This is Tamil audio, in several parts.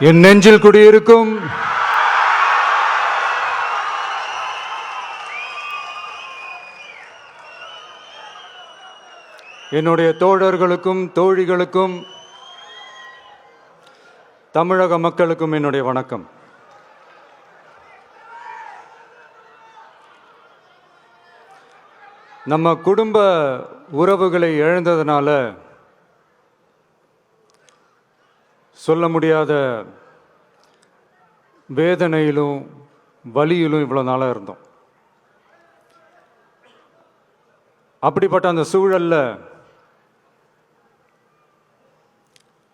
என் நெஞ்சில் குடியிருக்கும் என்னுடைய தோழர்களுக்கும் தோழிகளுக்கும் தமிழக மக்களுக்கும் என்னுடைய வணக்கம். நம்ம குடும்ப உறவுகளை இழந்ததுனால சொல்ல முடியாத வேதனையிலும் வலியிலும் இவ்வளோ நாளாக இருந்தோம். அப்படிப்பட்ட அந்த சூழல்ல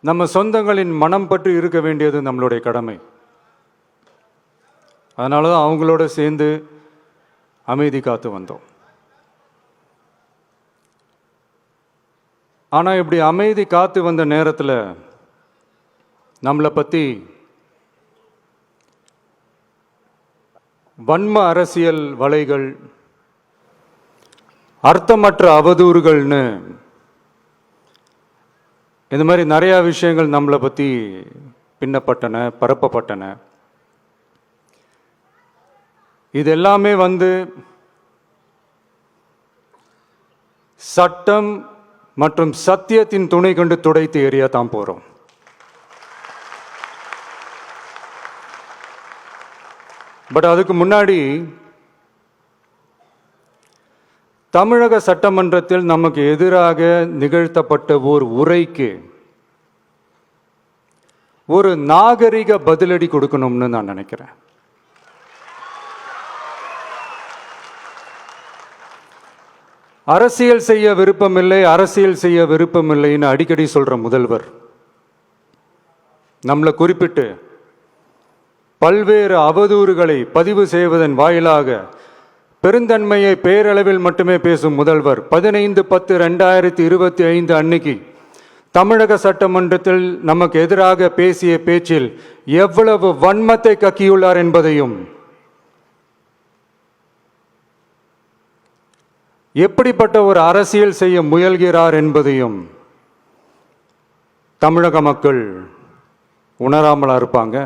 நம்ம சொந்தங்களின் மனம் பற்றி இருக்க வேண்டியது நம்மளுடைய கடமை. அதனால தான் அவங்களோட சேர்ந்து அமைதி காத்து வந்தோம். ஆனால் இப்படி அமைதி காத்து வந்த நேரத்தில் நம்மளை பற்றி வன்ம அரசியல் வலைகள், அர்த்தமற்ற அவதூறுகள்னு இந்த மாதிரி நிறையா விஷயங்கள் நம்மளை பற்றி பின்னப்பட்டன, பரப்பப்பட்டன. இது எல்லாமே சட்டம் மற்றும் சத்தியத்தின் துணை கொண்டு துடைத்து எறிய தான் போகிறோம். பட் அதுக்கு முன்னாடி தமிழக சட்டமன்றத்தில் நமக்கு எதிராக நிகழ்த்தப்பட்ட ஓர் உரைக்கு ஒரு நாகரிக பதிலடி கொடுக்கணும்னு நான் நினைக்கிறேன். அரசியல் செய்ய விருப்பமில்லை, அரசியல் செய்ய விருப்பமில்லைன்னு அடிக்கடி சொல்ற முதல்வர் நம்மளை குறிப்பிட்டு பல்வேறு அவதூறுகளை பதிவு செய்வதன் வாயிலாக பெருந்தன்மையை பேரளவில் மட்டுமே பேசும் முதல்வர் 15/10/2025 அன்னைக்கு தமிழக சட்டமன்றத்தில் நமக்கு எதிராக பேசிய பேச்சில் எவ்வளவு வன்மத்தை கக்கியுள்ளார் என்பதையும், எப்படிப்பட்ட ஒரு அரசியல் செய்ய முயல்கிறார் என்பதையும் தமிழக மக்கள் உணராமலா இருப்பாங்க?